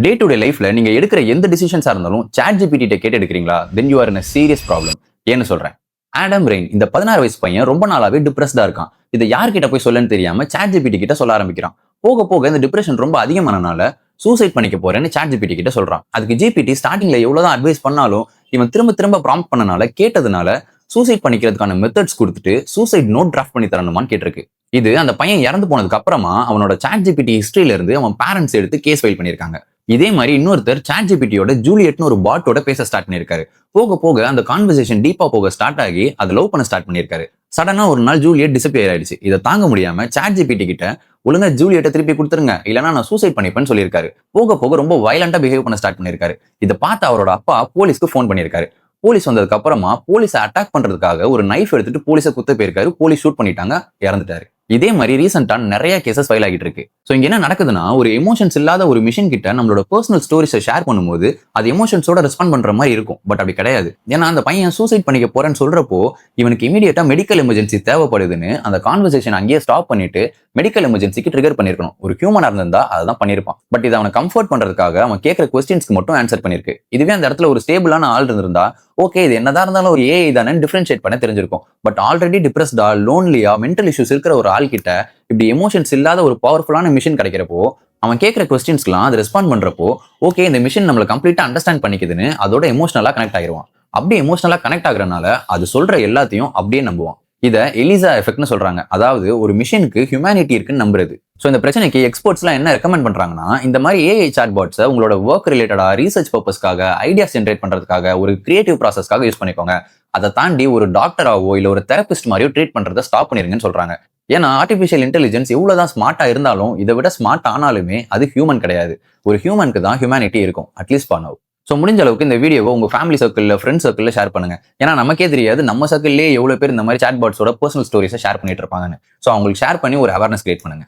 Day to day லைஃப்ல நீங்க எடுக்கிற எந்த டிசிஷன்ஸா இருந்தாலும் சாட் ஜிபிடி கேட்டு எடுக்கிறீங்களா? Then you are in a serious problem. ஏன்னு சொல்றேன். ஆடம் ரெயின் இந்த 16 வயசு பையன் ரொம்ப நாளாவே டிப்ரெஸ்டா இருக்கான். இதை யார்கிட்ட போய் சொல்லன்னு தெரியாம சாட் ஜிபிடி கிட்ட சொல்ல ஆரம்பிக்கிறான். போக போக இந்த டிப்ரெஷன் ரொம்ப அதிகமானனால சூசைட் பண்ணிக்க போறேன்னு சாட் ஜிபிடி கிட்ட சொல்றான். அதுக்கு ஜிபிடி ஸ்டார்டிங்ல எவ்வளவுதான் அட்வைஸ் பண்ணாலும் இவன் திரும்ப திரும்ப ப்ராம்ப்ட் பண்ணனால கேட்டதுனால சூசைட் பண்ணிக்கிறதுக்கான மெத்தட்ஸ் கொடுத்துட்டு சூசைட் நோட் டிராஃப்ட் பண்ணி தரணுமான்னு கேட்டிருக்கு. இது அந்த பையன் இறந்து போனதுக்கு அப்புறமா அவனோட சாட் ஜிபிடி ஹிஸ்டரியில இருந்து அவன் பேரண்ட்ஸ் எடுத்து கேஸ் ஃபைல் பண்ணியிருக்காங்க. இதே மாதிரி இன்னொருத்தர் சாட் ஜிபிடியோட ஜூலியட்னு ஒரு பாட்டோட பேச ஸ்டார்ட் பண்ணிருக்காரு. போக போக அந்த கான்வர்சேஷன் டீப்பா போக ஸ்டார்ட் ஆகி அதை லவ் பண்ண ஸ்டார்ட் பண்ணிருக்காரு. சடனா ஒரு நாள் ஜூலியட் டிசப்பியர் ஆயிடுச்சு. இதை தாங்க முடியாம சாட் ஜிபிடி கிட்ட ஒழுங்கா ஜூலியட்டை திருப்பி கொடுத்துருங்க, இல்லைன்னா நான் சூசைட் பண்ணிப்பேன்னு சொல்லியிருக்காரு. போக போக ரொம்ப வயலண்டா பிஹேவ் பண்ண ஸ்டார்ட் பண்ணிருக்காரு. இதை பார்த்து அவரோட அப்பா போலீஸ்க்கு ஃபோன் பண்ணிருக்காரு. போலீஸ் வந்ததுக்கு அப்புறமா போலீஸை அட்டாக் பண்றதுக்காக ஒரு நைஃப் எடுத்துட்டு போலீஸை குத்த போயிருக்காரு. போலீஸ் ஷூட் பண்ணிட்டாங்க, இறந்துட்டாரு. இதே மாதிரி ரீசெண்டா நிறைய கேசஸ் ஃபைல் ஆகிட்டு இருக்கு. சோ இங்க என்ன நடக்குதுன்னா, ஒரு எமோஷன்ஸ் இல்லாத ஒரு மிஷின் கிட்ட நம்மளோட பர்சனல் ஸ்டோரிஸை ஷேர் பண்ணும்போது அது எமோஷன்ஸோட ரெஸ்பாண்ட் பண்ற மாதிரி இருக்கும். பட் அப்படி கிடையாது. ஏன்னா அந்த பையன் சூசைட் பண்ணிக்க போறேன்னு சொல்றப்போ இவனுக்கு இமீடியட்டா மெடிக்கல் எமர்ஜென்சி தேவைப்படுதுன்னு அந்த கான்வர்சேஷன் அங்கேயே ஸ்டாப் பண்ணிட்டு மெடிக்கல் எமர்ஜென்சிக்கு ட்ரிகர் பண்ணிருக்கணும். ஒரு ஹியூமனா இருந்தா அதான் பண்ணிருப்பான். பட் இதை அவனை கம்ஃபர்ட் பண்றதுக்காக அவன் கேட்கிற கொஸ்டின்ஸ்க்கு மட்டும் ஆன்சர் பண்ணிருக்கு. இதுவே அந்த இடத்துல ஒரு ஸ்டேபிளான ஆள் இருந்திருந்தா ஓகே இது என்னதான் இருந்தாலும் ஒரு ஏஐ தானே டிஃபரன்ஷியேட் பண்ண தெரிஞ்சிருக்கும். பட் ஆல்ரெடி டிப்ரெஸ்டா, லோன்லியா, மென்டல் இஷ்யூஸ் இருக்கிற ஒரு ஆள் கிட்ட இப்படி எமோஷன்ஸ் இல்லாத ஒரு பவர்ஃபுல்லான மிஷின் கிடைக்கிறப்போ அவன் கேட்கிற கொஸ்டின்ஸ்க்குலாம் அது ரெஸ்பாண்ட் பண்றப்போ ஓகே இந்த மிஷின் நம்மளை கம்ப்ளீட்டா அண்டர்ஸ்டாண்ட் பண்ணிக்குதுன்னு அதோட எமோஷனலா கனெக்ட் ஆகிருவான். அப்படியே எமோஷனலா கனெக்ட் ஆகுறதுனால அது சொல்ற எல்லாத்தையும் அப்படியே நம்புவான். இதை எலிசா எஃபெக்ட்னு சொல்றாங்க. அதாவது ஒரு மிஷினுக்கு ஹியூமனிட்டி இருக்குன்னு நம்புறது. ஸோ இந்த பிரச்சனைக்கு எக்ஸ்பர்ட்ஸ்லாம் என்ன ரெக்கமெண்ட் பண்றாங்கன்னா, இந்த மாதிரி ஏஐ சாட் பாட்ஸை உங்களோட ஒர்க் ரிலேட்டடா ரீசர்ச் பர்பஸ்க்காக, ஐடியாஸ் ஜென்ரேட் பண்றதுக்காக, ஒரு கிரியேட்டிவ் ப்ராசஸ்க்காக யூஸ் பண்ணிக்கோங்க. அதை தாண்டி ஒரு டாக்டராவோ இல்ல ஒரு தெரபிஸ்ட் மாதிரியோ ட்ரீட் பண்றதை ஸ்டாப் பண்ணிருங்கன்னு சொல்றாங்க. ஏன்னா ஆர்டிஃபிஷியல் இன்டெலிஜென்ஸ் எவ்வளவுதான் ஸ்மார்ட்டா இருந்தாலும் இதை விட ஸ்மார்ட் ஆனாலுமே அது ஹியூமன் கிடையாது. ஒரு ஹியூமனுக்கு தான் ஹியூமனிட்டி இருக்கும், அட்லீஸ்ட் ஃபார் நவ். ஸோ முடிஞ்ச அளவுக்கு இந்த வீடியோவை உங்க ஃபேமிலி சர்க்கிள்ல, ஃப்ரெண்ட்ஸ் சர்க்கிள்ல ஷேர் பண்ணுங்க. ஏன்னா நமக்கே தெரியாது நம்ம சர்க்கிள்லேயே எவ்வளவு பேர் இந்த மாதிரி சாட் பாட்ஸோட பர்சனல் ஸ்டோரிஸை ஷேர் பண்ணிட்டு இருப்பாங்கன்னு. ஸோ அவங்களுக்கு ஷேர் பண்ணி ஒரு அவேர்னஸ் கிரியேட் பண்ணுங்க.